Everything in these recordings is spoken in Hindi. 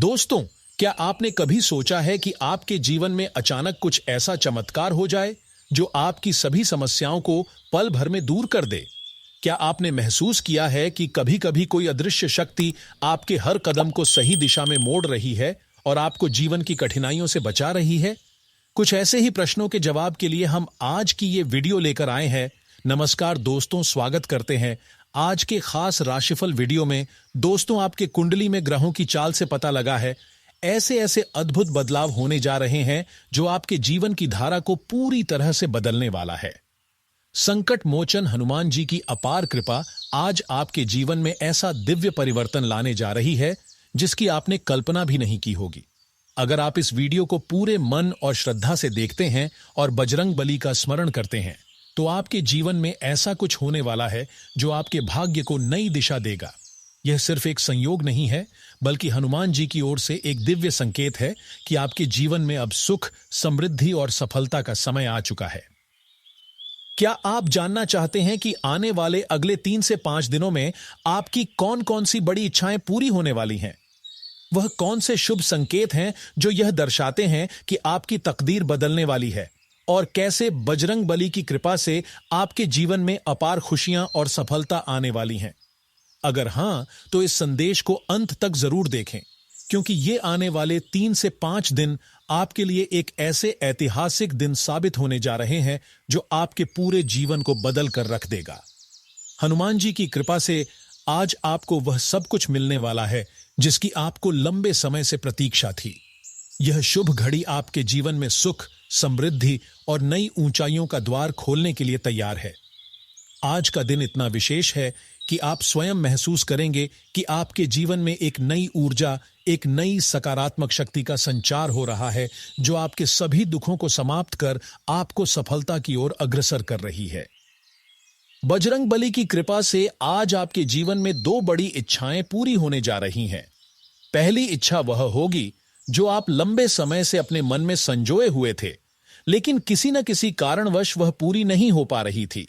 दोस्तों, क्या आपने कभी सोचा है कि आपके जीवन में अचानक कुछ ऐसा चमत्कार हो जाए जो आपकी सभी समस्याओं को पल भर में दूर कर दे? क्या आपने महसूस किया है कि कभी-कभी कोई अदृश्य शक्ति आपके हर कदम को सही दिशा में मोड़ रही है और आपको जीवन की कठिनाइयों से बचा रही है? कुछ ऐसे ही प्रश्नों के जवाब के लिए हम आज की ये वीडियो लेकर आए हैं। नमस्कार दोस्तों, स्वागत करते हैं आज के खास राशिफल वीडियो में। दोस्तों, आपके कुंडली में ग्रहों की चाल से पता लगा है ऐसे ऐसे अद्भुत बदलाव होने जा रहे हैं जो आपके जीवन की धारा को पूरी तरह से बदलने वाला है। संकट मोचन हनुमान जी की अपार कृपा आज आपके जीवन में ऐसा दिव्य परिवर्तन लाने जा रही है जिसकी आपने कल्पना भी नहीं की होगी। अगर आप इस वीडियो को पूरे मन और श्रद्धा से देखते हैं और बजरंग बली का स्मरण करते हैं तो आपके जीवन में ऐसा कुछ होने वाला है जो आपके भाग्य को नई दिशा देगा। यह सिर्फ एक संयोग नहीं है, बल्कि हनुमान जी की ओर से एक दिव्य संकेत है कि आपके जीवन में अब सुख, समृद्धि और सफलता का समय आ चुका है। क्या आप जानना चाहते हैं कि आने वाले अगले 3 से 5 दिनों में आपकी कौन कौन सी बड़ी इच्छाएं पूरी होने वाली हैं? वह कौन से शुभ संकेत हैं जो यह दर्शाते हैं कि आपकी तकदीर बदलने वाली है? और कैसे बजरंग बली की कृपा से आपके जीवन में अपार खुशियां और सफलता आने वाली हैं? अगर हां, तो इस संदेश को अंत तक जरूर देखें, क्योंकि ये आने वाले 3 से 5 दिन आपके लिए एक ऐसे ऐतिहासिक दिन साबित होने जा रहे हैं जो आपके पूरे जीवन को बदल कर रख देगा। हनुमान जी की कृपा से आज आपको वह सब कुछ मिलने वाला है जिसकी आपको लंबे समय से प्रतीक्षा थी। यह शुभ घड़ी आपके जीवन में सुख, समृद्धि और नई ऊंचाइयों का द्वार खोलने के लिए तैयार है। आज का दिन इतना विशेष है कि आप स्वयं महसूस करेंगे कि आपके जीवन में एक नई ऊर्जा, एक नई सकारात्मक शक्ति का संचार हो रहा है जो आपके सभी दुखों को समाप्त कर आपको सफलता की ओर अग्रसर कर रही है। बजरंग बली की कृपा से आज आपके जीवन में 2 बड़ी इच्छाएं पूरी होने जा रही हैं। पहली इच्छा वह होगी जो आप लंबे समय से अपने मन में संजोए हुए थे, लेकिन किसी न किसी कारणवश वह पूरी नहीं हो पा रही थी।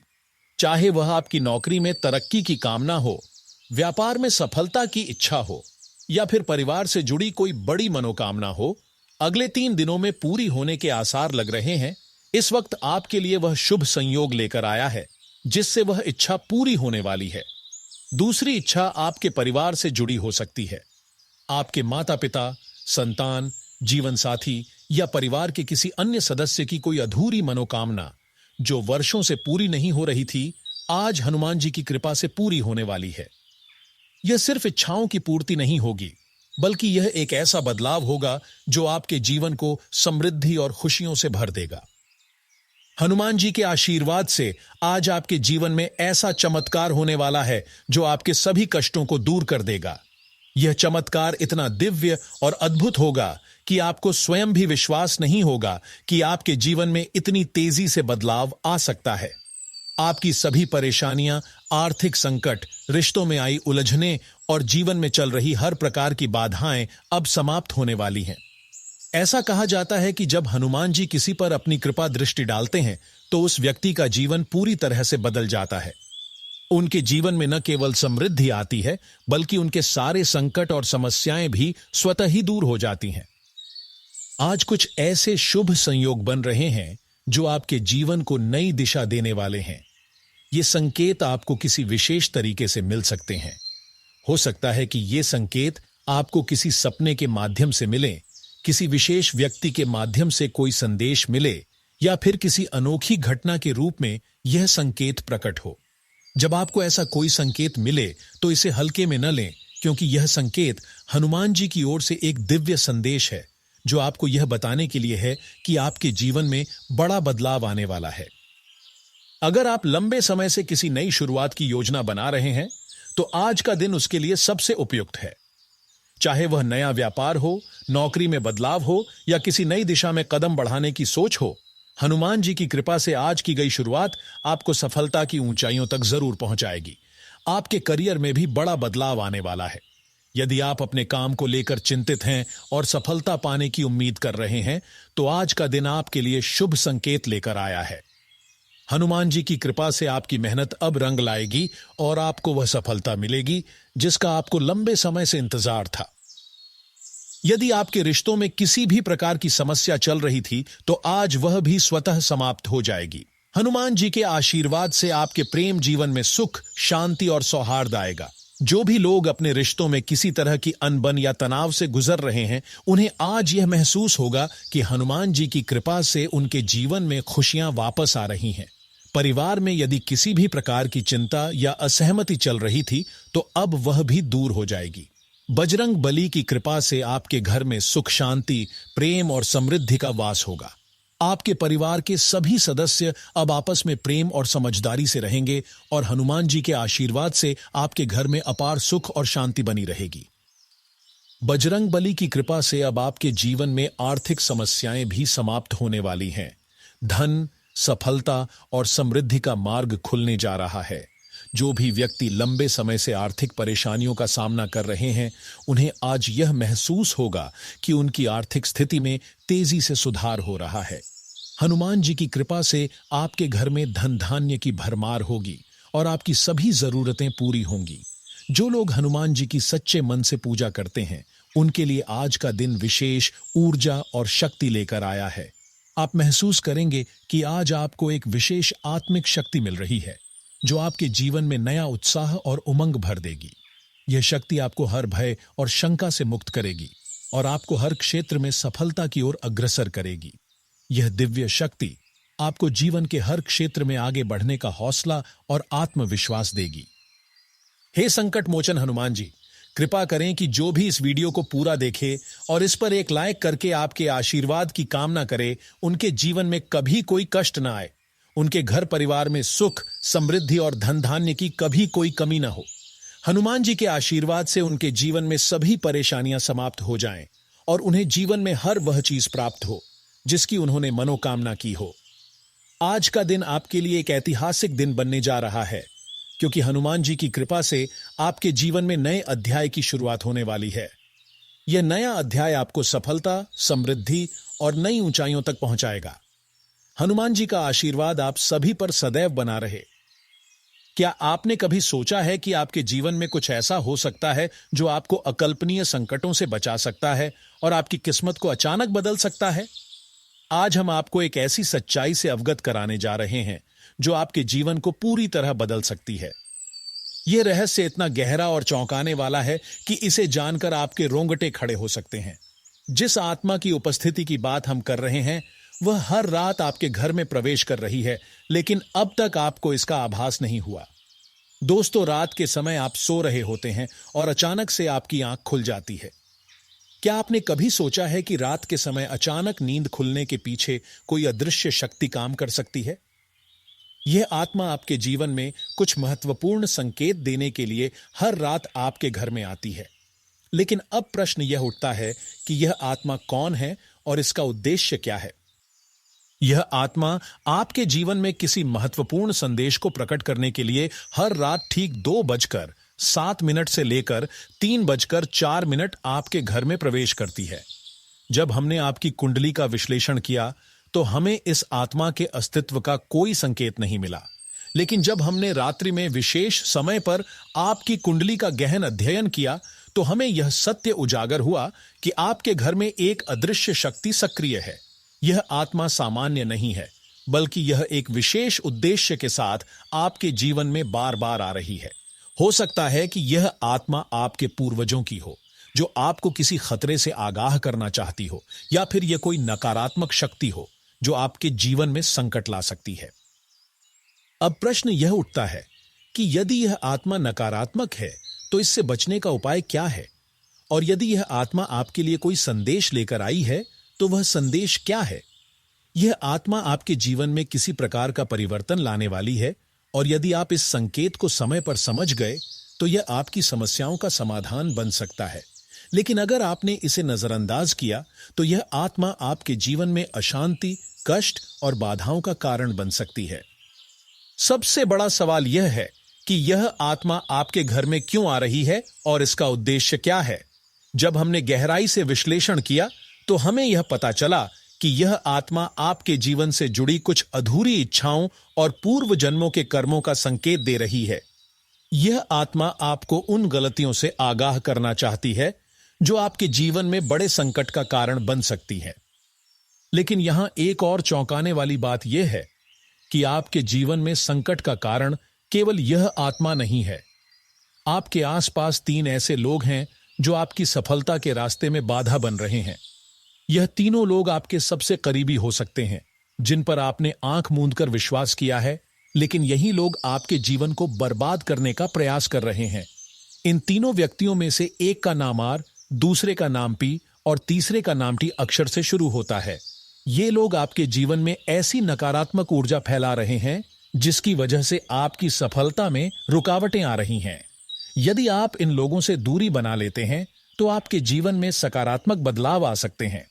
चाहे वह आपकी नौकरी में तरक्की की कामना हो, व्यापार में सफलता की इच्छा हो या फिर परिवार से जुड़ी कोई बड़ी मनोकामना हो, अगले 3 दिनों में पूरी होने के आसार लग रहे हैं। इस वक्त आपके लिए वह शुभ संयोग लेकर आया है जिससे वह इच्छा पूरी होने वाली है। दूसरी इच्छा आपके परिवार से जुड़ी हो सकती है। आपके माता पिता, संतान, जीवन साथी या परिवार के किसी अन्य सदस्य की कोई अधूरी मनोकामना जो वर्षों से पूरी नहीं हो रही थी, आज हनुमान जी की कृपा से पूरी होने वाली है। यह सिर्फ इच्छाओं की पूर्ति नहीं होगी, बल्कि यह एक ऐसा बदलाव होगा जो आपके जीवन को समृद्धि और खुशियों से भर देगा। हनुमान जी के आशीर्वाद से आज आपके जीवन में ऐसा चमत्कार होने वाला है जो आपके सभी कष्टों को दूर कर देगा। यह चमत्कार इतना दिव्य और अद्भुत होगा कि आपको स्वयं भी विश्वास नहीं होगा कि आपके जीवन में इतनी तेजी से बदलाव आ सकता है। आपकी सभी परेशानियां, आर्थिक संकट, रिश्तों में आई उलझनें और जीवन में चल रही हर प्रकार की बाधाएं अब समाप्त होने वाली हैं। ऐसा कहा जाता है कि जब हनुमान जी किसी पर अपनी कृपा दृष्टि डालते हैं तो उस व्यक्ति का जीवन पूरी तरह से बदल जाता है। उनके जीवन में न केवल समृद्धि आती है, बल्कि उनके सारे संकट और समस्याएं भी स्वतः ही दूर हो जाती हैं। आज कुछ ऐसे शुभ संयोग बन रहे हैं जो आपके जीवन को नई दिशा देने वाले हैं। ये संकेत आपको किसी विशेष तरीके से मिल सकते हैं। हो सकता है कि ये संकेत आपको किसी सपने के माध्यम से मिले, किसी विशेष व्यक्ति के माध्यम से कोई संदेश मिले या फिर किसी अनोखी घटना के रूप में यह संकेत प्रकट हो। जब आपको ऐसा कोई संकेत मिले तो इसे हल्के में न लें, क्योंकि यह संकेत हनुमान जी की ओर से एक दिव्य संदेश है जो आपको यह बताने के लिए है कि आपके जीवन में बड़ा बदलाव आने वाला है। अगर आप लंबे समय से किसी नई शुरुआत की योजना बना रहे हैं तो आज का दिन उसके लिए सबसे उपयुक्त है। चाहे वह नया व्यापार हो, नौकरी में बदलाव हो या किसी नई दिशा में कदम बढ़ाने की सोच हो, हनुमान जी की कृपा से आज की गई शुरुआत आपको सफलता की ऊंचाइयों तक जरूर पहुंचाएगी। आपके करियर में भी बड़ा बदलाव आने वाला है। यदि आप अपने काम को लेकर चिंतित हैं और सफलता पाने की उम्मीद कर रहे हैं तो आज का दिन आपके लिए शुभ संकेत लेकर आया है। हनुमान जी की कृपा से आपकी मेहनत अब रंग लाएगी और आपको वह सफलता मिलेगी जिसका आपको लंबे समय से इंतजार था। यदि आपके रिश्तों में किसी भी प्रकार की समस्या चल रही थी तो आज वह भी स्वतः समाप्त हो जाएगी। हनुमान जी के आशीर्वाद से आपके प्रेम जीवन में सुख, शांति और सौहार्द आएगा। जो भी लोग अपने रिश्तों में किसी तरह की अनबन या तनाव से गुजर रहे हैं, उन्हें आज यह महसूस होगा कि हनुमान जी की कृपा से उनके जीवन में खुशियां वापस आ रही हैं। परिवार में यदि किसी भी प्रकार की चिंता या असहमति चल रही थी तो अब वह भी दूर हो जाएगी। बजरंग बली की कृपा से आपके घर में सुख, शांति, प्रेम और समृद्धि का वास होगा। आपके परिवार के सभी सदस्य अब आपस में प्रेम और समझदारी से रहेंगे और हनुमान जी के आशीर्वाद से आपके घर में अपार सुख और शांति बनी रहेगी। बजरंग बली की कृपा से अब आपके जीवन में आर्थिक समस्याएं भी समाप्त होने वाली हैं। धन, सफलता और समृद्धि का मार्ग खुलने जा रहा है। जो भी व्यक्ति लंबे समय से आर्थिक परेशानियों का सामना कर रहे हैं, उन्हें आज यह महसूस होगा कि उनकी आर्थिक स्थिति में तेजी से सुधार हो रहा है। हनुमान जी की कृपा से आपके घर में धन धान्य की भरमार होगी और आपकी सभी जरूरतें पूरी होंगी। जो लोग हनुमान जी की सच्चे मन से पूजा करते हैं, उनके लिए आज का दिन विशेष ऊर्जा और शक्ति लेकर आया है। आप महसूस करेंगे कि आज आपको एक विशेष आत्मिक शक्ति मिल रही है, जो आपके जीवन में नया उत्साह और उमंग भर देगी। यह शक्ति आपको हर भय और शंका से मुक्त करेगी और आपको हर क्षेत्र में सफलता की ओर अग्रसर करेगी। यह दिव्य शक्ति आपको जीवन के हर क्षेत्र में आगे बढ़ने का हौसला और आत्मविश्वास देगी। हे संकट मोचन हनुमान जी, कृपा करें कि जो भी इस वीडियो को पूरा देखे और इस पर एक लाइक करके आपके आशीर्वाद की कामना करे, उनके जीवन में कभी कोई कष्ट ना आए, उनके घर परिवार में सुख, समृद्धि और धन धान्य की कभी कोई कमी ना हो। हनुमान जी के आशीर्वाद से उनके जीवन में सभी परेशानियां समाप्त हो जाएं और उन्हें जीवन में हर वह चीज प्राप्त हो जिसकी उन्होंने मनोकामना की हो। आज का दिन आपके लिए एक ऐतिहासिक दिन बनने जा रहा है, क्योंकि हनुमान जी की कृपा से आपके जीवन में नए अध्याय की शुरुआत होने वाली है। यह नया अध्याय आपको सफलता, समृद्धि और नई ऊंचाइयों तक पहुंचाएगा। हनुमान जी का आशीर्वाद आप सभी पर सदैव बना रहे। क्या आपने कभी सोचा है कि आपके जीवन में कुछ ऐसा हो सकता है जो आपको अकल्पनीय संकटों से बचा सकता है और आपकी किस्मत को अचानक बदल सकता है? आज हम आपको एक ऐसी सच्चाई से अवगत कराने जा रहे हैं जो आपके जीवन को पूरी तरह बदल सकती है। यह रहस्य इतना गहरा और चौंकाने वाला है कि इसे जानकर आपके रोंगटे खड़े हो सकते हैं। जिस आत्मा की उपस्थिति की बात हम कर रहे हैं, वह हर रात आपके घर में प्रवेश कर रही है, लेकिन अब तक आपको इसका आभास नहीं हुआ। दोस्तों, रात के समय आप सो रहे होते हैं और अचानक से आपकी आंख खुल जाती है। क्या आपने कभी सोचा है कि रात के समय अचानक नींद खुलने के पीछे कोई अदृश्य शक्ति काम कर सकती है? यह आत्मा आपके जीवन में कुछ महत्वपूर्ण संकेत देने के लिए हर रात आपके घर में आती है। लेकिन अब प्रश्न यह उठता है कि यह आत्मा कौन है और इसका उद्देश्य क्या है? यह आत्मा आपके जीवन में किसी महत्वपूर्ण संदेश को प्रकट करने के लिए हर रात ठीक 2:07 से लेकर 3:04 आपके घर में प्रवेश करती है। जब हमने आपकी कुंडली का विश्लेषण किया तो हमें इस आत्मा के अस्तित्व का कोई संकेत नहीं मिला, लेकिन जब हमने रात्रि में विशेष समय पर आपकी कुंडली का गहन अध्ययन किया तो हमें यह सत्य उजागर हुआ कि आपके घर में एक अदृश्य शक्ति सक्रिय है। यह आत्मा सामान्य नहीं है, बल्कि यह एक विशेष उद्देश्य के साथ आपके जीवन में बार बार आ रही है। हो सकता है कि यह आत्मा आपके पूर्वजों की हो, जो आपको किसी खतरे से आगाह करना चाहती हो, या फिर यह कोई नकारात्मक शक्ति हो जो आपके जीवन में संकट ला सकती है। अब प्रश्न यह उठता है कि यदि यह आत्मा नकारात्मक है तो इससे बचने का उपाय क्या है? और यदि यह आत्मा आपके लिए कोई संदेश लेकर आई है तो वह संदेश क्या है? यह आत्मा आपके जीवन में किसी प्रकार का परिवर्तन लाने वाली है, और यदि आप इस संकेत को समय पर समझ गए तो यह आपकी समस्याओं का समाधान बन सकता है। लेकिन अगर आपने इसे नजरअंदाज किया तो यह आत्मा आपके जीवन में अशांति, कष्ट और बाधाओं का कारण बन सकती है। सबसे बड़ा सवाल यह है कि यह आत्मा आपके घर में क्यों आ रही है और इसका उद्देश्य क्या है? जब हमने गहराई से विश्लेषण किया तो हमें यह पता चला कि यह आत्मा आपके जीवन से जुड़ी कुछ अधूरी इच्छाओं और पूर्व जन्मों के कर्मों का संकेत दे रही है। यह आत्मा आपको उन गलतियों से आगाह करना चाहती है जो आपके जीवन में बड़े संकट का कारण बन सकती है। लेकिन यहां एक और चौंकाने वाली बात यह है कि आपके जीवन में संकट का कारण केवल यह आत्मा नहीं है। आपके आसपास 3 ऐसे लोग हैं जो आपकी सफलता के रास्ते में बाधा बन रहे हैं। यह तीनों लोग आपके सबसे करीबी हो सकते हैं, जिन पर आपने आंख मूंदकर विश्वास किया है, लेकिन यही लोग आपके जीवन को बर्बाद करने का प्रयास कर रहे हैं। इन तीनों व्यक्तियों में से एक का नाम आर, दूसरे का नाम पी और तीसरे का नाम टी अक्षर से शुरू होता है। ये लोग आपके जीवन में ऐसी नकारात्मक ऊर्जा फैला रहे हैं जिसकी वजह से आपकी सफलता में रुकावटें आ रही हैं। यदि आप इन लोगों से दूरी बना लेते हैं तो आपके जीवन में सकारात्मक बदलाव आ सकते हैं।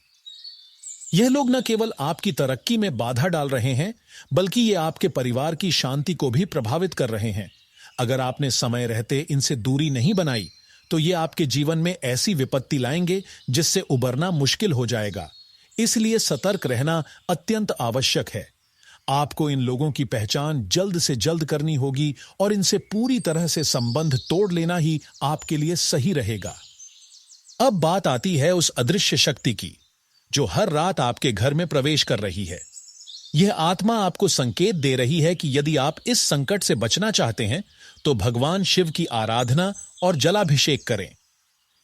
यह लोग न केवल आपकी तरक्की में बाधा डाल रहे हैं, बल्कि ये आपके परिवार की शांति को भी प्रभावित कर रहे हैं। अगर आपने समय रहते इनसे दूरी नहीं बनाई तो ये आपके जीवन में ऐसी विपत्ति लाएंगे जिससे उबरना मुश्किल हो जाएगा। इसलिए सतर्क रहना अत्यंत आवश्यक है। आपको इन लोगों की पहचान जल्द से जल्द करनी होगी और इनसे पूरी तरह से संबंध तोड़ लेना ही आपके लिए सही रहेगा। अब बात आती है उस अदृश्य शक्ति की जो हर रात आपके घर में प्रवेश कर रही है। यह आत्मा आपको संकेत दे रही है कि यदि आप इस संकट से बचना चाहते हैं तो भगवान शिव की आराधना और जलाभिषेक करें।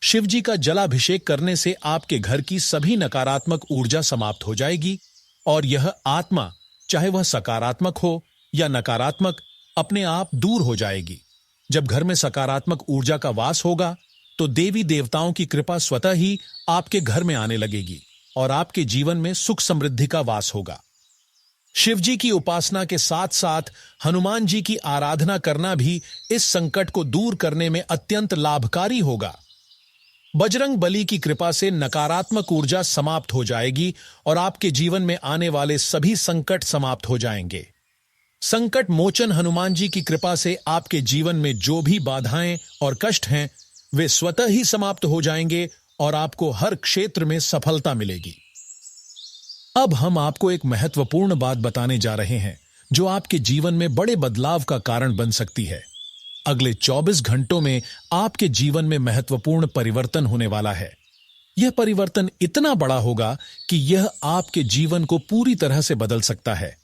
शिव जी का जलाभिषेक करने से आपके घर की सभी नकारात्मक ऊर्जा समाप्त हो जाएगी और यह आत्मा, चाहे वह सकारात्मक हो या नकारात्मक, अपने आप दूर हो जाएगी। जब घर में सकारात्मक ऊर्जा का वास होगा तो देवी देवताओं की कृपा स्वतः ही आपके घर में आने लगेगी और आपके जीवन में सुख समृद्धि का वास होगा। शिव जी की उपासना के साथ साथ हनुमान जी की आराधना करना भी इस संकट को दूर करने में अत्यंत लाभकारी होगा। बजरंग बली की कृपा से नकारात्मक ऊर्जा समाप्त हो जाएगी और आपके जीवन में आने वाले सभी संकट समाप्त हो जाएंगे। संकट मोचन हनुमान जी की कृपा से आपके जीवन में जो भी बाधाएं और कष्ट हैं, वे स्वतः ही समाप्त हो जाएंगे और आपको हर क्षेत्र में सफलता मिलेगी। अब हम आपको एक महत्वपूर्ण बात बताने जा रहे हैं जो आपके जीवन में बड़े बदलाव का कारण बन सकती है। अगले 24 घंटों में आपके जीवन में महत्वपूर्ण परिवर्तन होने वाला है। यह परिवर्तन इतना बड़ा होगा कि यह आपके जीवन को पूरी तरह से बदल सकता है।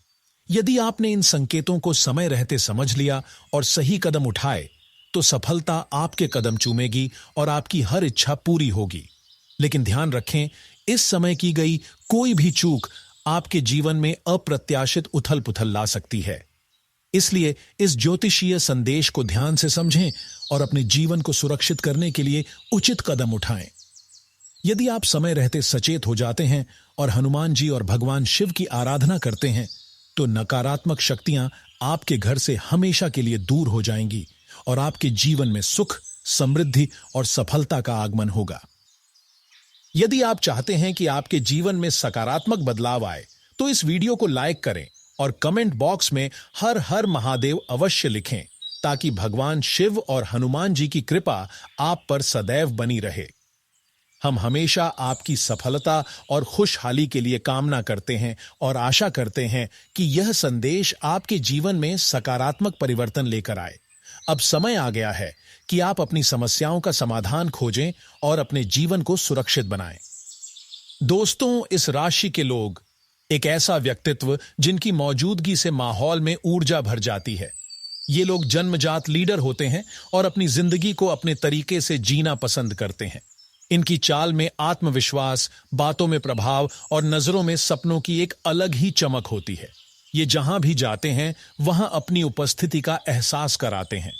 यदि आपने इन संकेतों को समय रहते समझ लिया और सही कदम उठाए तो सफलता आपके कदम चूमेगी और आपकी हर इच्छा पूरी होगी। लेकिन ध्यान रखें, इस समय की गई कोई भी चूक आपके जीवन में अप्रत्याशित उथल पुथल ला सकती है। इसलिए इस ज्योतिषीय संदेश को ध्यान से समझें और अपने जीवन को सुरक्षित करने के लिए उचित कदम उठाएं। यदि आप समय रहते सचेत हो जाते हैं और हनुमान जी और भगवान शिव की आराधना करते हैं तो नकारात्मक शक्तियां आपके घर से हमेशा के लिए दूर हो जाएंगी और आपके जीवन में सुख, समृद्धि और सफलता का आगमन होगा। यदि आप चाहते हैं कि आपके जीवन में सकारात्मक बदलाव आए तो इस वीडियो को लाइक करें और कमेंट बॉक्स में हर हर महादेव अवश्य लिखें ताकि भगवान शिव और हनुमान जी की कृपा आप पर सदैव बनी रहे। हम हमेशा आपकी सफलता और खुशहाली के लिए कामना करते हैं और आशा करते हैं कि यह संदेश आपके जीवन में सकारात्मक परिवर्तन लेकर आए। अब समय आ गया है कि आप अपनी समस्याओं का समाधान खोजें और अपने जीवन को सुरक्षित बनाएं। दोस्तों, इस राशि के लोग एक ऐसा व्यक्तित्व जिनकी मौजूदगी से माहौल में ऊर्जा भर जाती है। ये लोग जन्मजात लीडर होते हैं और अपनी जिंदगी को अपने तरीके से जीना पसंद करते हैं। इनकी चाल में आत्मविश्वास, बातों में प्रभाव और नजरों में सपनों की एक अलग ही चमक होती है। ये जहां भी जाते हैं वहां अपनी उपस्थिति का एहसास कराते हैं।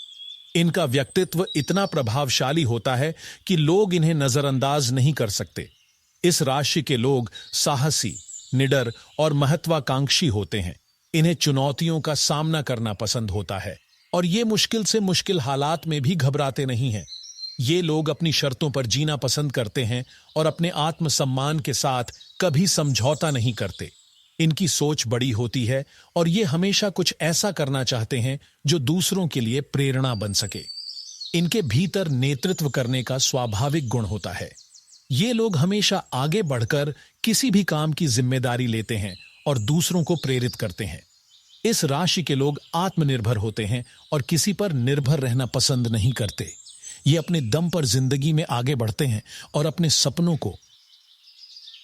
इनका व्यक्तित्व इतना प्रभावशाली होता है कि लोग इन्हें नजरअंदाज नहीं कर सकते। इस राशि के लोग साहसी, निडर और महत्वाकांक्षी होते हैं। इन्हें चुनौतियों का सामना करना पसंद होता है और ये मुश्किल से मुश्किल हालात में भी घबराते नहीं हैं। ये लोग अपनी शर्तों पर जीना पसंद करते हैं और अपने आत्मसम्मान के साथ कभी समझौता नहीं करते। इनकी सोच बड़ी होती है और ये हमेशा कुछ ऐसा करना चाहते हैं जो दूसरों के लिए प्रेरणा बन सके। इनके भीतर नेतृत्व करने का स्वाभाविक गुण होता है। ये लोग हमेशा आगे बढ़कर किसी भी काम की जिम्मेदारी लेते हैं और दूसरों को प्रेरित करते हैं। इस राशि के लोग आत्मनिर्भर होते हैं और किसी पर निर्भर रहना पसंद नहीं करते। ये अपने दम पर जिंदगी में आगे बढ़ते हैं और अपने सपनों को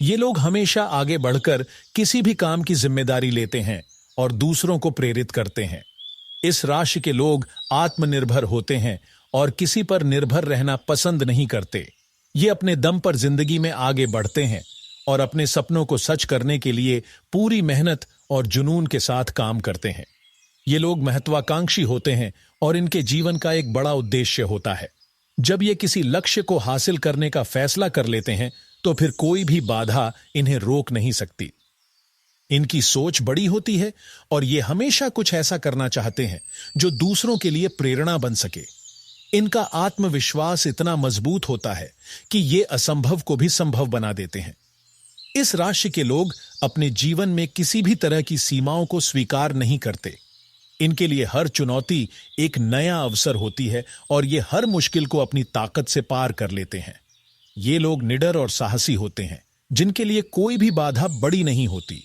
ये लोग हमेशा आगे बढ़कर किसी भी काम की जिम्मेदारी लेते हैं और दूसरों को प्रेरित करते हैं। इस राशि के लोग आत्मनिर्भर होते हैं और किसी पर निर्भर रहना पसंद नहीं करते। ये अपने दम पर जिंदगी में आगे बढ़ते हैं और अपने सपनों को सच करने के लिए पूरी मेहनत और जुनून के साथ काम करते हैं। ये लोग महत्वाकांक्षी होते हैं और इनके जीवन का एक बड़ा उद्देश्य होता है। जब ये किसी लक्ष्य को हासिल करने का फैसला कर लेते हैं तो फिर कोई भी बाधा इन्हें रोक नहीं सकती। इनकी सोच बड़ी होती है और ये हमेशा कुछ ऐसा करना चाहते हैं जो दूसरों के लिए प्रेरणा बन सके। इनका आत्मविश्वास इतना मजबूत होता है कि ये असंभव को भी संभव बना देते हैं। इस राशि के लोग अपने जीवन में किसी भी तरह की सीमाओं को स्वीकार नहीं करते। इनके लिए हर चुनौती एक नया अवसर होती है और ये हर मुश्किल को अपनी ताकत से पार कर लेते हैं। ये लोग निडर और साहसी होते हैं, जिनके लिए कोई भी बाधा बड़ी नहीं होती।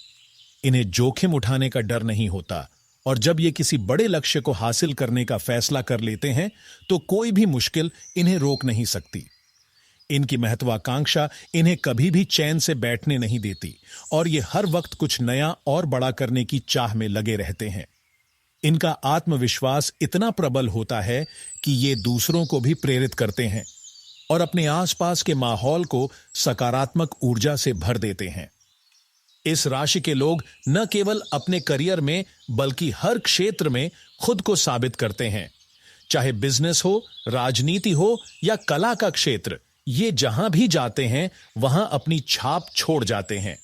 इन्हें जोखिम उठाने का डर नहीं होता और जब ये किसी बड़े लक्ष्य को हासिल करने का फैसला कर लेते हैं तो कोई भी मुश्किल इन्हें रोक नहीं सकती। इनकी महत्वाकांक्षा इन्हें कभी भी चैन से बैठने नहीं देती और ये हर वक्त कुछ नया और बड़ा करने की चाह में लगे रहते हैं। इनका आत्मविश्वास इतना प्रबल होता है कि ये दूसरों को भी प्रेरित करते हैं और अपने आसपास के माहौल को सकारात्मक ऊर्जा से भर देते हैं। इस राशि के लोग न केवल अपने करियर में बल्कि हर क्षेत्र में खुद को साबित करते हैं। चाहे बिजनेस हो, राजनीति हो या कला का क्षेत्र, ये जहां भी जाते हैं वहां अपनी छाप छोड़ जाते हैं।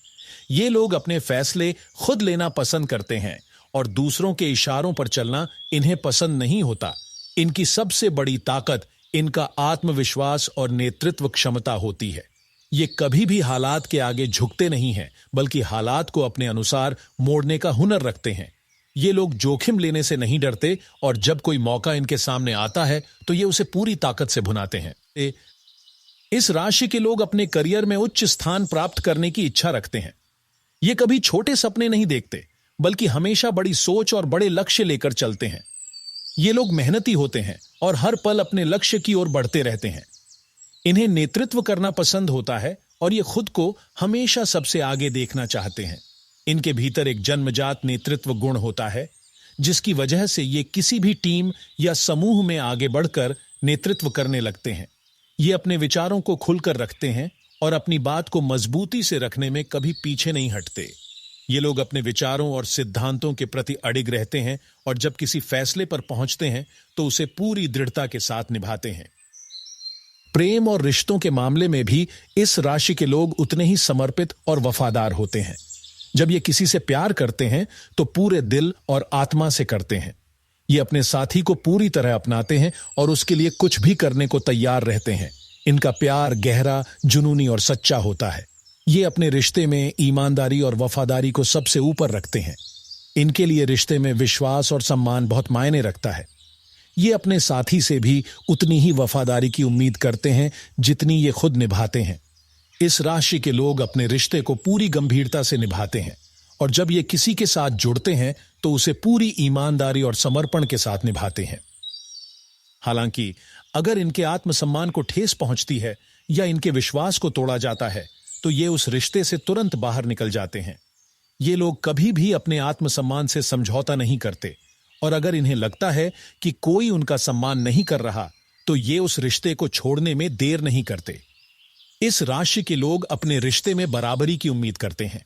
ये लोग अपने फैसले खुद लेना पसंद करते हैं और दूसरों के इशारों पर चलना इन्हें पसंद नहीं होता। इनकी सबसे बड़ी ताकत इनका आत्मविश्वास और नेतृत्व क्षमता होती है। ये कभी भी हालात के आगे झुकते नहीं हैं, बल्कि हालात को अपने अनुसार मोड़ने का हुनर रखते हैं। ये लोग जोखिम लेने से नहीं डरते और जब कोई मौका इनके सामने आता है तो ये उसे पूरी ताकत से भुनाते हैं। इस राशि के लोग अपने करियर में उच्च स्थान प्राप्त करने की इच्छा रखते हैं। ये कभी छोटे सपने नहीं देखते, बल्कि हमेशा बड़ी सोच और बड़े लक्ष्य लेकर चलते हैं। ये लोग मेहनती होते हैं और हर पल अपने लक्ष्य की ओर बढ़ते रहते हैं। इन्हें नेतृत्व करना पसंद होता है और ये खुद को हमेशा सबसे आगे देखना चाहते हैं। इनके भीतर एक जन्मजात नेतृत्व गुण होता है, जिसकी वजह से ये किसी भी टीम या समूह में आगे बढ़कर नेतृत्व करने लगते हैं। ये अपने विचारों को खुलकर रखते हैं और अपनी बात को मजबूती से रखने में कभी पीछे नहीं हटते। ये लोग अपने विचारों और सिद्धांतों के प्रति अडिग रहते हैं और जब किसी फैसले पर पहुंचते हैं तो उसे पूरी दृढ़ता के साथ निभाते हैं। प्रेम और रिश्तों के मामले में भी इस राशि के लोग उतने ही समर्पित और वफादार होते हैं। जब ये किसी से प्यार करते हैं तो पूरे दिल और आत्मा से करते हैं। ये अपने साथी को पूरी तरह अपनाते हैं और उसके लिए कुछ भी करने को तैयार रहते हैं। इनका प्यार गहरा, जुनूनी और सच्चा होता है। ये अपने रिश्ते में ईमानदारी और वफादारी को सबसे ऊपर रखते हैं। इनके लिए रिश्ते में विश्वास और सम्मान बहुत मायने रखता है। ये अपने साथी से भी उतनी ही वफादारी की उम्मीद करते हैं जितनी ये खुद निभाते हैं। इस राशि के लोग अपने रिश्ते को पूरी गंभीरता से निभाते हैं और जब ये किसी के साथ जुड़ते हैं तो उसे पूरी ईमानदारी और समर्पण के साथ निभाते हैं। हालांकि अगर इनके आत्मसम्मान को ठेस पहुंचती है या इनके विश्वास को तोड़ा जाता है तो ये उस रिश्ते से तुरंत बाहर निकल जाते हैं। ये लोग कभी भी अपने आत्मसम्मान से समझौता नहीं करते और अगर इन्हें लगता है कि कोई उनका सम्मान नहीं कर रहा तो ये उस रिश्ते को छोड़ने में देर नहीं करते। इस राशि के लोग अपने रिश्ते में बराबरी की उम्मीद करते हैं।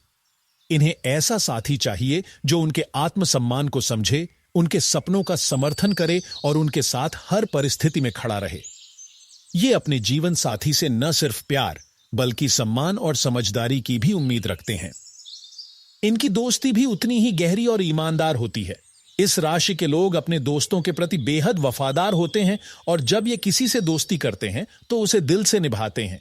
इन्हें ऐसा साथी चाहिए जो उनके आत्मसम्मान को समझे, उनके सपनों का समर्थन करे और उनके साथ हर परिस्थिति में खड़ा रहे। ये अपने जीवन साथी से न सिर्फ प्यार बल्कि सम्मान और समझदारी की भी उम्मीद रखते हैं। इनकी दोस्ती भी उतनी ही गहरी और ईमानदार होती है। इस राशि के लोग अपने दोस्तों के प्रति बेहद वफादार होते हैं और जब ये किसी से दोस्ती करते हैं तो उसे दिल से निभाते हैं।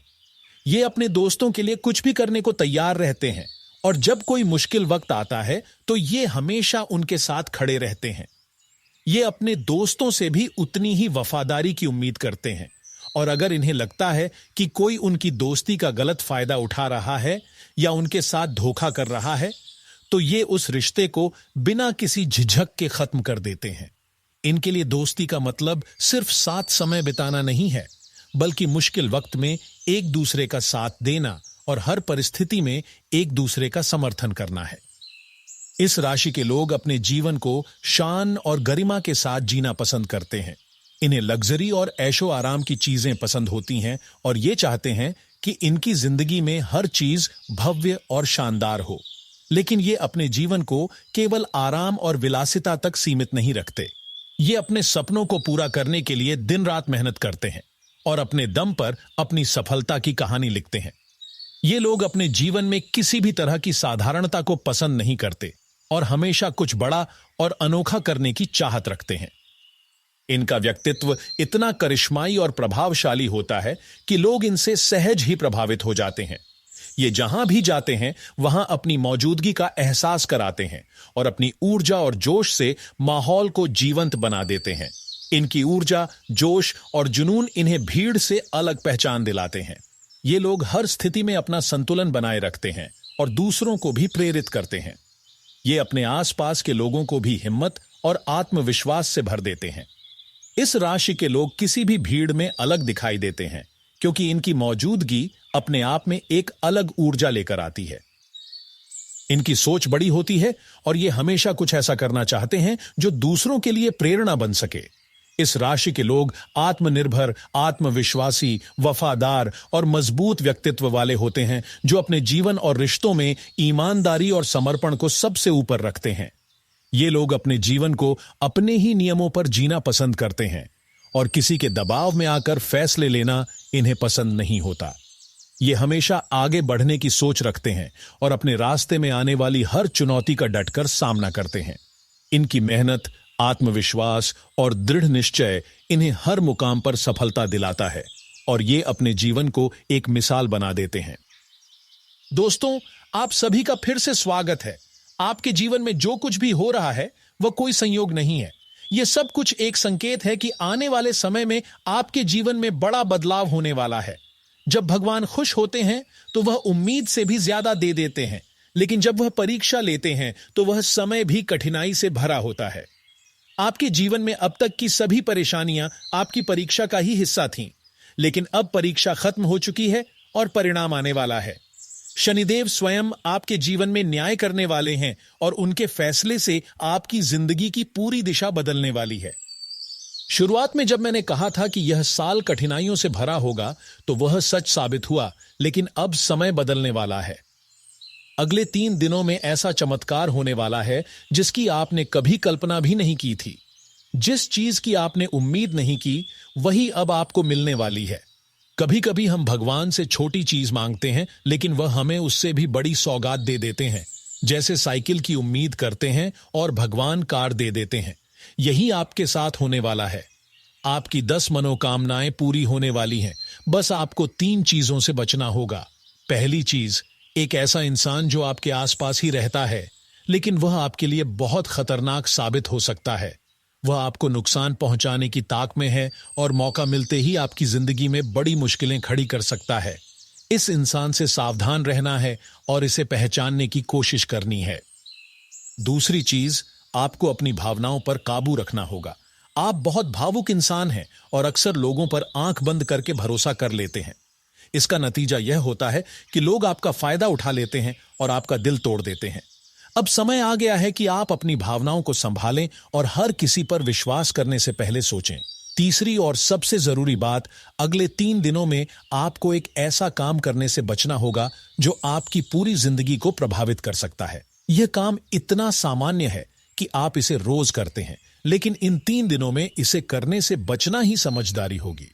ये अपने दोस्तों के लिए कुछ भी करने को तैयार रहते हैं और जब कोई मुश्किल वक्त आता है तो ये हमेशा उनके साथ खड़े रहते हैं। ये अपने दोस्तों से भी उतनी ही वफादारी की उम्मीद करते हैं और अगर इन्हें लगता है कि कोई उनकी दोस्ती का गलत फायदा उठा रहा है या उनके साथ धोखा कर रहा है तो ये उस रिश्ते को बिना किसी झिझक के खत्म कर देते हैं। इनके लिए दोस्ती का मतलब सिर्फ साथ समय बिताना नहीं है, बल्कि मुश्किल वक्त में एक दूसरे का साथ देना और हर परिस्थिति में एक दूसरे का समर्थन करना है। इस राशि के लोग अपने जीवन को शान और गरिमा के साथ जीना पसंद करते हैं। इन्हें लग्जरी और ऐशो आराम की चीजें पसंद होती हैं और ये चाहते हैं कि इनकी जिंदगी में हर चीज भव्य और शानदार हो। लेकिन ये अपने जीवन को केवल आराम और विलासिता तक सीमित नहीं रखते। ये अपने सपनों को पूरा करने के लिए दिन रात मेहनत करते हैं और अपने दम पर अपनी सफलता की कहानी लिखते हैं। ये लोग अपने जीवन में किसी भी तरह की साधारणता को पसंद नहीं करते और हमेशा कुछ बड़ा और अनोखा करने की चाहत रखते हैं। इनका व्यक्तित्व इतना करिश्माई और प्रभावशाली होता है कि लोग इनसे सहज ही प्रभावित हो जाते हैं। ये जहां भी जाते हैं वहां अपनी मौजूदगी का एहसास कराते हैं और अपनी ऊर्जा और जोश से माहौल को जीवंत बना देते हैं। इनकी ऊर्जा, जोश और जुनून इन्हें भीड़ से अलग पहचान दिलाते हैं। ये लोग हर स्थिति में अपना संतुलन बनाए रखते हैं और दूसरों को भी प्रेरित करते हैं। ये अपने आसपास के लोगों को भी हिम्मत और आत्मविश्वास से भर देते हैं। इस राशि के लोग किसी भी भीड़ में अलग दिखाई देते हैं क्योंकि इनकी मौजूदगी अपने आप में एक अलग ऊर्जा लेकर आती है। इनकी सोच बड़ी होती है और ये हमेशा कुछ ऐसा करना चाहते हैं जो दूसरों के लिए प्रेरणा बन सके। इस राशि के लोग आत्मनिर्भर, आत्मविश्वासी, वफादार और मजबूत व्यक्तित्व वाले होते हैं जो अपने जीवन और रिश्तों में ईमानदारी और समर्पण को सबसे ऊपर रखते हैं। ये लोग अपने जीवन को अपने ही नियमों पर जीना पसंद करते हैं और किसी के दबाव में आकर फैसले लेना इन्हें पसंद नहीं होता। ये हमेशा आगे बढ़ने की सोच रखते हैं और अपने रास्ते में आने वाली हर चुनौती का डटकर सामना करते हैं। इनकी मेहनत, आत्मविश्वास और दृढ़ निश्चय इन्हें हर मुकाम पर सफलता दिलाता है और ये अपने जीवन को एक मिसाल बना देते हैं। दोस्तों, आप सभी का फिर से स्वागत है। आपके जीवन में जो कुछ भी हो रहा है वह कोई संयोग नहीं है। यह सब कुछ एक संकेत है कि आने वाले समय में आपके जीवन में बड़ा बदलाव होने वाला है। जब भगवान खुश होते हैं तो वह उम्मीद से भी ज्यादा दे देते हैं, लेकिन जब वह परीक्षा लेते हैं तो वह समय भी कठिनाई से भरा होता है। आपके जीवन में अब तक की सभी परेशानियां आपकी परीक्षा का ही हिस्सा थीं, लेकिन अब परीक्षा खत्म हो चुकी है और परिणाम आने वाला है। शनिदेव स्वयं आपके जीवन में न्याय करने वाले हैं और उनके फैसले से आपकी जिंदगी की पूरी दिशा बदलने वाली है। शुरुआत में जब मैंने कहा था कि यह साल कठिनाइयों से भरा होगा तो वह सच साबित हुआ, लेकिन अब समय बदलने वाला है। अगले 3 दिनों में ऐसा चमत्कार होने वाला है जिसकी आपने कभी कल्पना भी नहीं की थी। जिस चीज की आपने उम्मीद नहीं की वही अब आपको मिलने वाली है। कभी कभी हम भगवान से छोटी चीज मांगते हैं, लेकिन वह हमें उससे भी बड़ी सौगात दे देते हैं। जैसे साइकिल की उम्मीद करते हैं और भगवान कार दे देते हैं। यही आपके साथ होने वाला है। आपकी 10 मनोकामनाएं पूरी होने वाली हैं। बस आपको 3 चीजों से बचना होगा। पहली चीज, एक ऐसा इंसान जो आपके आसपास ही रहता है, लेकिन वह आपके लिए बहुत खतरनाक साबित हो सकता है। वह आपको नुकसान पहुंचाने की ताक में है और मौका मिलते ही आपकी जिंदगी में बड़ी मुश्किलें खड़ी कर सकता है। इस इंसान से सावधान रहना है और इसे पहचानने की कोशिश करनी है। दूसरी चीज, आपको अपनी भावनाओं पर काबू रखना होगा। आप बहुत भावुक इंसान हैं और अक्सर लोगों पर आंख बंद करके भरोसा कर लेते हैं। इसका नतीजा यह होता है कि लोग आपका फायदा उठा लेते हैं और आपका दिल तोड़ देते हैं। अब समय आ गया है कि आप अपनी भावनाओं को संभालें और हर किसी पर विश्वास करने से पहले सोचें। तीसरी और सबसे जरूरी बात, अगले 3 दिनों में आपको एक ऐसा काम करने से बचना होगा जो आपकी पूरी जिंदगी को प्रभावित कर सकता है। यह काम इतना सामान्य है कि आप इसे रोज करते हैं, लेकिन इन 3 दिनों में इसे करने से बचना ही समझदारी होगी।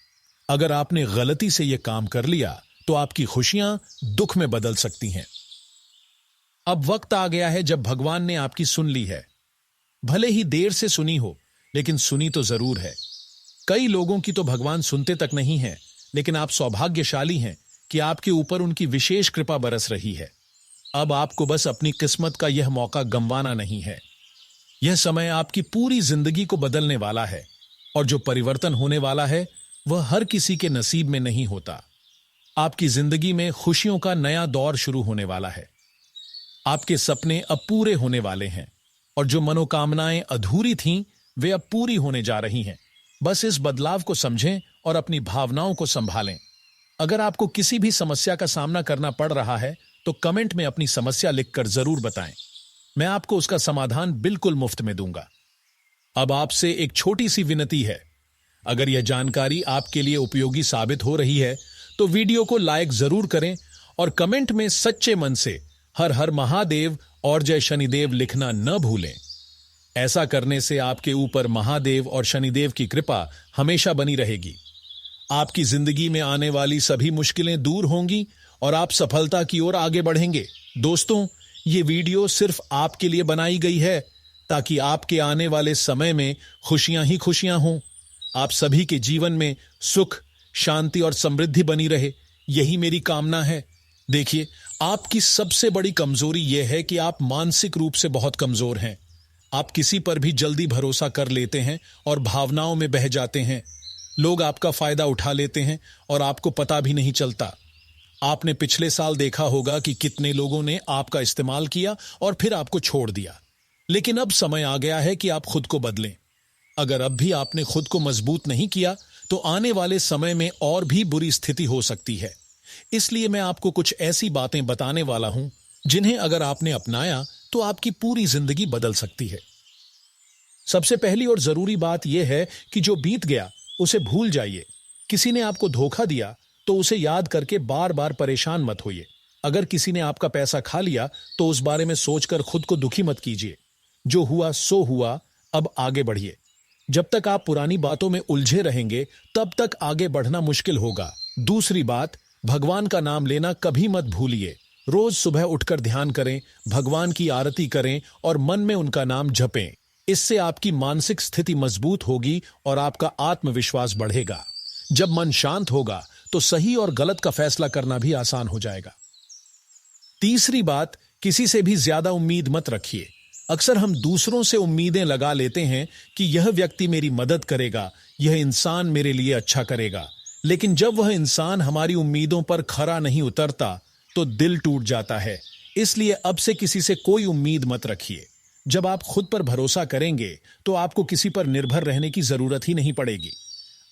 अगर आपने गलती से यह काम कर लिया तो आपकी खुशियां दुख में बदल सकती हैं। अब वक्त आ गया है जब भगवान ने आपकी सुन ली है। भले ही देर से सुनी हो, लेकिन सुनी तो जरूर है। कई लोगों की तो भगवान सुनते तक नहीं है, लेकिन आप सौभाग्यशाली हैं कि आपके ऊपर उनकी विशेष कृपा बरस रही है। अब आपको बस अपनी किस्मत का यह मौका गंवाना नहीं है। यह समय आपकी पूरी जिंदगी को बदलने वाला है और जो परिवर्तन होने वाला है वह हर किसी के नसीब में नहीं होता। आपकी जिंदगी में खुशियों का नया दौर शुरू होने वाला है। आपके सपने अब पूरे होने वाले हैं और जो मनोकामनाएं अधूरी थीं वे अब पूरी होने जा रही हैं। बस इस बदलाव को समझें और अपनी भावनाओं को संभालें। अगर आपको किसी भी समस्या का सामना करना पड़ रहा है तो कमेंट में अपनी समस्या लिखकर जरूर बताएं। मैं आपको उसका समाधान बिल्कुल मुफ्त में दूंगा। अब आपसे एक छोटी सी विनती है, अगर यह जानकारी आपके लिए उपयोगी साबित हो रही है तो वीडियो को लाइक जरूर करें और कमेंट में सच्चे मन से हर हर महादेव और जय शनिदेव लिखना न भूलें। ऐसा करने से आपके ऊपर महादेव और शनिदेव की कृपा हमेशा बनी रहेगी। आपकी जिंदगी में आने वाली सभी मुश्किलें दूर होंगी और आप सफलता की ओर आगे बढ़ेंगे। दोस्तों, ये वीडियो सिर्फ आपके लिए बनाई गई है ताकि आपके आने वाले समय में खुशियां ही खुशियां हों। आप सभी के जीवन में सुख, शांति और समृद्धि बनी रहे, यही मेरी कामना है। देखिए, आपकी सबसे बड़ी कमजोरी यह है कि आप मानसिक रूप से बहुत कमजोर हैं। आप किसी पर भी जल्दी भरोसा कर लेते हैं और भावनाओं में बह जाते हैं। लोग आपका फायदा उठा लेते हैं और आपको पता भी नहीं चलता। आपने पिछले साल देखा होगा कि कितने लोगों ने आपका इस्तेमाल किया और फिर आपको छोड़ दिया। लेकिन अब समय आ गया है कि आप खुद को बदलें। अगर अब भी आपने खुद को मजबूत नहीं किया तो आने वाले समय में और भी बुरी स्थिति हो सकती है। इसलिए मैं आपको कुछ ऐसी बातें बताने वाला हूं जिन्हें अगर आपने अपनाया तो आपकी पूरी जिंदगी बदल सकती है। सबसे पहली और जरूरी बात यह है कि जो बीत गया उसे भूल जाइए। किसी ने आपको धोखा दिया तो उसे याद करके बार बार परेशान मत होइए। अगर किसी ने आपका पैसा खा लिया तो उस बारे में सोचकर खुद को दुखी मत कीजिए। जो हुआ सो हुआ, अब आगे बढ़िए। जब तक आप पुरानी बातों में उलझे रहेंगे तब तक आगे बढ़ना मुश्किल होगा। दूसरी बात, भगवान का नाम लेना कभी मत भूलिए। रोज सुबह उठकर ध्यान करें, भगवान की आरती करें और मन में उनका नाम जपें। इससे आपकी मानसिक स्थिति मजबूत होगी और आपका आत्मविश्वास बढ़ेगा। जब मन शांत होगा तो सही और गलत का फैसला करना भी आसान हो जाएगा। तीसरी बात, किसी से भी ज्यादा उम्मीद मत रखिए। अक्सर हम दूसरों से उम्मीदें लगा लेते हैं कि यह व्यक्ति मेरी मदद करेगा, यह इंसान मेरे लिए अच्छा करेगा। लेकिन जब वह इंसान हमारी उम्मीदों पर खरा नहीं उतरता तो दिल टूट जाता है। इसलिए अब से किसी से कोई उम्मीद मत रखिए। जब आप खुद पर भरोसा करेंगे तो आपको किसी पर निर्भर रहने की जरूरत ही नहीं पड़ेगी।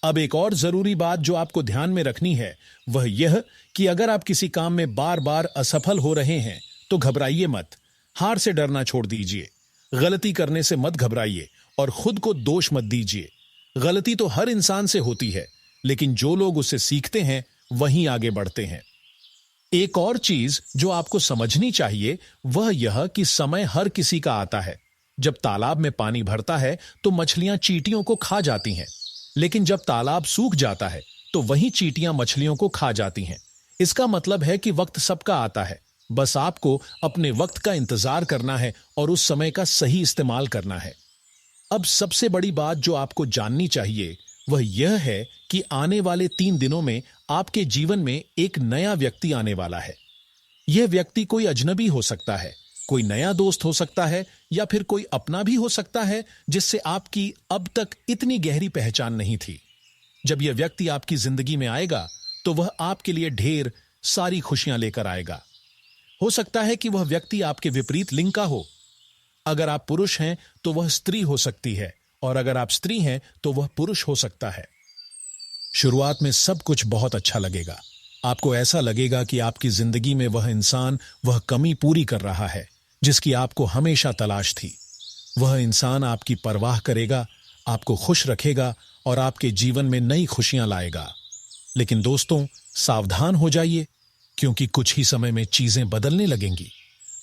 अब एक और जरूरी बात जो आपको ध्यान में रखनी है वह यह कि अगर आप किसी काम में बार बार असफल हो रहे हैं तो घबराइए मत। हार से डरना छोड़ दीजिए। गलती करने से मत घबराइए और खुद को दोष मत दीजिए। गलती तो हर इंसान से होती है, लेकिन जो लोग उससे सीखते हैं वहीं आगे बढ़ते हैं। एक और चीज जो आपको समझनी चाहिए वह यह कि समय हर किसी का आता है। जब तालाब में पानी भरता है तो मछलियां चींटियों को खा जाती हैं, लेकिन जब तालाब सूख जाता है तो वही चींटियां मछलियों को खा जाती हैं। इसका मतलब है कि वक्त सबका आता है, बस आपको अपने वक्त का इंतजार करना है और उस समय का सही इस्तेमाल करना है। अब सबसे बड़ी बात जो आपको जाननी चाहिए वह यह है कि आने वाले 3 दिनों में आपके जीवन में एक नया व्यक्ति आने वाला है। यह व्यक्ति कोई अजनबी हो सकता है, कोई नया दोस्त हो सकता है या फिर कोई अपना भी हो सकता है जिससे आपकी अब तक इतनी गहरी पहचान नहीं थी। जब यह व्यक्ति आपकी जिंदगी में आएगा तो वह आपके लिए ढेर सारी खुशियां लेकर आएगा। हो सकता है कि वह व्यक्ति आपके विपरीत लिंग का हो। अगर आप पुरुष हैं तो वह स्त्री हो सकती है और अगर आप स्त्री हैं तो वह पुरुष हो सकता है। शुरुआत में सब कुछ बहुत अच्छा लगेगा। आपको ऐसा लगेगा कि आपकी जिंदगी में वह इंसान वह कमी पूरी कर रहा है जिसकी आपको हमेशा तलाश थी। वह इंसान आपकी परवाह करेगा, आपको खुश रखेगा और आपके जीवन में नई खुशियां लाएगा। लेकिन दोस्तों, सावधान हो जाइए, क्योंकि कुछ ही समय में चीजें बदलने लगेंगी।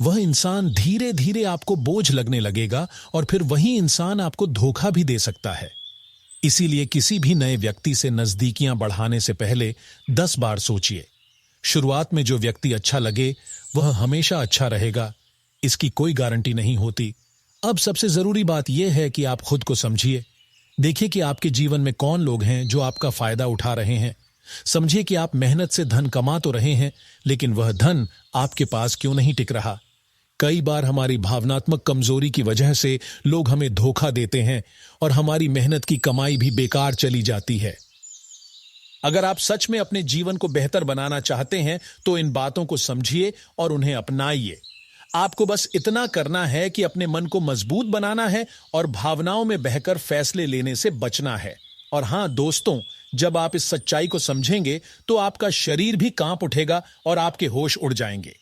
वह इंसान धीरे धीरे आपको बोझ लगने लगेगा और फिर वही इंसान आपको धोखा भी दे सकता है। इसीलिए किसी भी नए व्यक्ति से नजदीकियां बढ़ाने से पहले 10 बार सोचिए। शुरुआत में जो व्यक्ति अच्छा लगे वह हमेशा अच्छा रहेगा, इसकी कोई गारंटी नहीं होती। अब सबसे जरूरी बात यह है कि आप खुद को समझिए। देखिए कि आपके जीवन में कौन लोग हैं जो आपका फायदा उठा रहे हैं। समझिए कि आप मेहनत से धन कमा तो रहे हैं, लेकिन वह धन आपके पास क्यों नहीं टिक रहा। कई बार हमारी भावनात्मक कमजोरी की वजह से लोग हमें धोखा देते हैं और हमारी मेहनत की कमाई भी बेकार चली जाती है। अगर आप सच में अपने जीवन को बेहतर बनाना चाहते हैं तो इन बातों को समझिए और उन्हें अपनाइए। आपको बस इतना करना है कि अपने मन को मजबूत बनाना है और भावनाओं में बहकर फैसले लेने से बचना है। और हां दोस्तों, जब आप इस सच्चाई को समझेंगे तो आपका शरीर भी कांप उठेगा और आपके होश उड़ जाएंगे।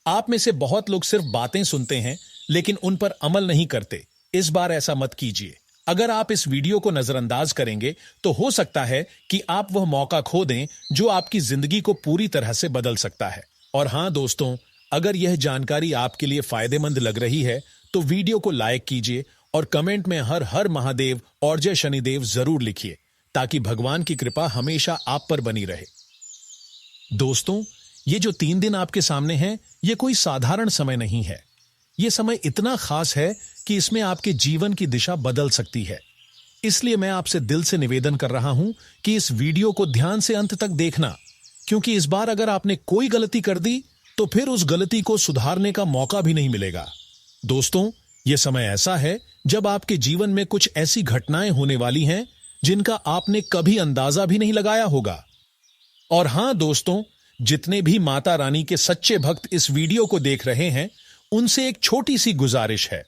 आप में से बहुत लोग सिर्फ बातें सुनते हैं लेकिन उन पर अमल नहीं करते। इस बार ऐसा मत कीजिए। अगर आप इस वीडियो को नजरअंदाज करेंगे तो हो सकता है कि आप वह मौका खो दें जो आपकी जिंदगी को पूरी तरह से बदल सकता है। और हां दोस्तों, अगर यह जानकारी आपके लिए फायदेमंद लग रही है तो वीडियो को लाइक कीजिए और कमेंट में हर हर महादेव और जय शनिदेव जरूर लिखिए, ताकि भगवान की कृपा हमेशा आप पर बनी रहे। दोस्तों, ये जो 3 दिन आपके सामने हैं, ये कोई साधारण समय नहीं है। ये समय इतना खास है कि इसमें आपके जीवन की दिशा बदल सकती है। इसलिए मैं आपसे दिल से निवेदन कर रहा हूं कि इस वीडियो को ध्यान से अंत तक देखना, क्योंकि इस बार अगर आपने कोई गलती कर दी तो फिर उस गलती को सुधारने का मौका भी नहीं मिलेगा। दोस्तों, यह समय ऐसा है जब आपके जीवन में कुछ ऐसी घटनाएं होने वाली हैं जिनका आपने कभी अंदाजा भी नहीं लगाया होगा। और हां दोस्तों, जितने भी माता रानी के सच्चे भक्त इस वीडियो को देख रहे हैं, उनसे एक छोटी सी गुजारिश है।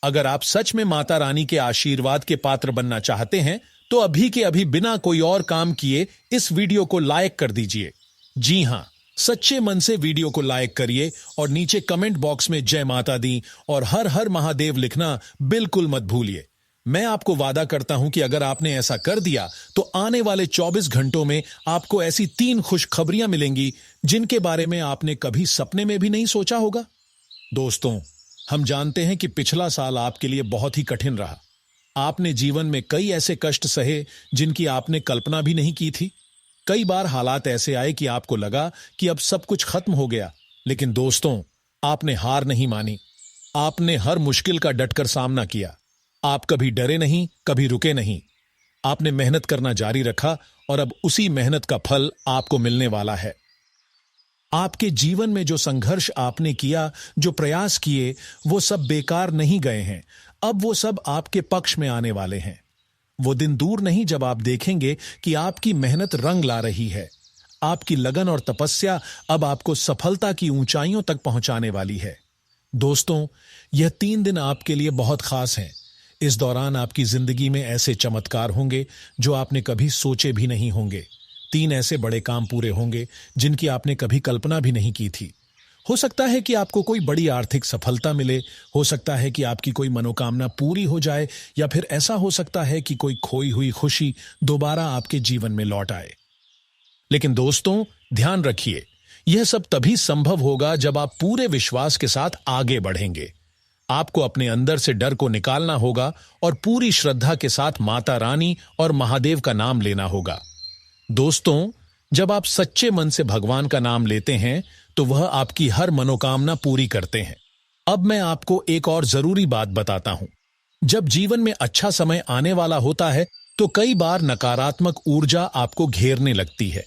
अगर आप सच में माता रानी के आशीर्वाद के पात्र बनना चाहते हैं तो अभी के अभी बिना कोई और काम किए इस वीडियो को लाइक कर दीजिए। जी हां, सच्चे मन से वीडियो को लाइक करिए और नीचे कमेंट बॉक्स में जय माता दी और हर हर महादेव लिखना बिल्कुल मत भूलिए। मैं आपको वादा करता हूं कि अगर आपने ऐसा कर दिया तो आने वाले 24 घंटों में आपको ऐसी 3 खुशखबरियां मिलेंगी जिनके बारे में आपने कभी सपने में भी नहीं सोचा होगा। दोस्तों, हम जानते हैं कि पिछला साल आपके लिए बहुत ही कठिन रहा। आपने जीवन में कई ऐसे कष्ट सहे जिनकी आपने कल्पना भी नहीं की थी। कई बार हालात ऐसे आए कि आपको लगा कि अब सब कुछ खत्म हो गया, लेकिन दोस्तों, आपने हार नहीं मानी। आपने हर मुश्किल का डटकर सामना किया। आप कभी डरे नहीं, कभी रुके नहीं। आपने मेहनत करना जारी रखा और अब उसी मेहनत का फल आपको मिलने वाला है। आपके जीवन में जो संघर्ष आपने किया, जो प्रयास किए, वो सब बेकार नहीं गए हैं। अब वो सब आपके पक्ष में आने वाले हैं। वो दिन दूर नहीं जब आप देखेंगे कि आपकी मेहनत रंग ला रही है। आपकी लगन और तपस्या अब आपको सफलता की ऊंचाइयों तक पहुंचाने वाली है। दोस्तों, यह 3 दिन आपके लिए बहुत खास हैं। इस दौरान आपकी जिंदगी में ऐसे चमत्कार होंगे जो आपने कभी सोचे भी नहीं होंगे। 3 ऐसे बड़े काम पूरे होंगे जिनकी आपने कभी कल्पना भी नहीं की थी। हो सकता है कि आपको कोई बड़ी आर्थिक सफलता मिले, हो सकता है कि आपकी कोई मनोकामना पूरी हो जाए, या फिर ऐसा हो सकता है कि कोई खोई हुई खुशी दोबारा आपके जीवन में लौट आए। लेकिन दोस्तों, ध्यान रखिए, यह सब तभी संभव होगा जब आप पूरे विश्वास के साथ आगे बढ़ेंगे। आपको अपने अंदर से डर को निकालना होगा और पूरी श्रद्धा के साथ माता रानी और महादेव का नाम लेना होगा। दोस्तों, जब आप सच्चे मन से भगवान का नाम लेते हैं तो वह आपकी हर मनोकामना पूरी करते हैं। अब मैं आपको एक और जरूरी बात बताता हूं। जब जीवन में अच्छा समय आने वाला होता है तो कई बार नकारात्मक ऊर्जा आपको घेरने लगती है।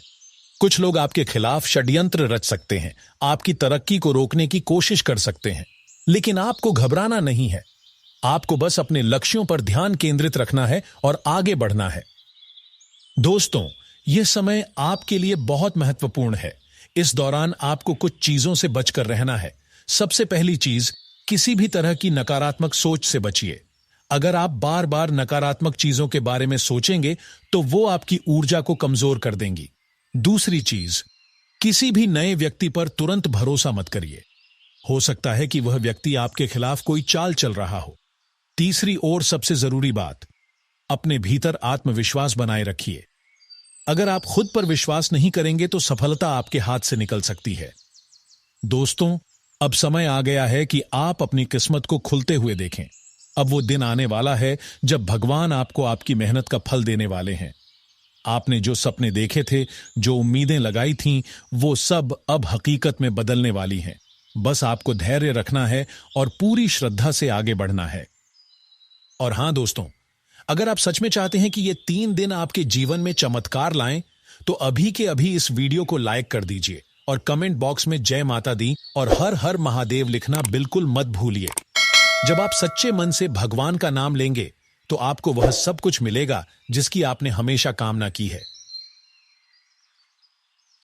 कुछ लोग आपके खिलाफ षड्यंत्र रच सकते हैं, आपकी तरक्की को रोकने की कोशिश कर सकते हैं, लेकिन आपको घबराना नहीं है। आपको बस अपने लक्ष्यों पर ध्यान केंद्रित रखना है और आगे बढ़ना है। दोस्तों, यह समय आपके लिए बहुत महत्वपूर्ण है। इस दौरान आपको कुछ चीजों से बचकर रहना है। सबसे पहली चीज, किसी भी तरह की नकारात्मक सोच से बचिए। अगर आप बार बार नकारात्मक चीजों के बारे में सोचेंगे तो वो आपकी ऊर्जा को कमजोर कर देंगी। दूसरी चीज, किसी भी नए व्यक्ति पर तुरंत भरोसा मत करिए। हो सकता है कि वह व्यक्ति आपके खिलाफ कोई चाल चल रहा हो। तीसरी और सबसे जरूरी बात, अपने भीतर आत्मविश्वास बनाए रखिए। अगर आप खुद पर विश्वास नहीं करेंगे तो सफलता आपके हाथ से निकल सकती है। दोस्तों, अब समय आ गया है कि आप अपनी किस्मत को खुलते हुए देखें। अब वो दिन आने वाला है जब भगवान आपको आपकी मेहनत का फल देने वाले हैं। आपने जो सपने देखे थे, जो उम्मीदें लगाई थीं, वो सब अब हकीकत में बदलने वाली हैं। बस आपको धैर्य रखना है और पूरी श्रद्धा से आगे बढ़ना है। और हां दोस्तों, अगर आप सच में चाहते हैं कि ये 3 दिन आपके जीवन में चमत्कार लाएं, तो अभी के अभी इस वीडियो को लाइक कर दीजिए और कमेंट बॉक्स में जय माता दी और हर हर महादेव लिखना बिल्कुल मत भूलिए। जब आप सच्चे मन से भगवान का नाम लेंगे तो आपको वह सब कुछ मिलेगा जिसकी आपने हमेशा कामना की है।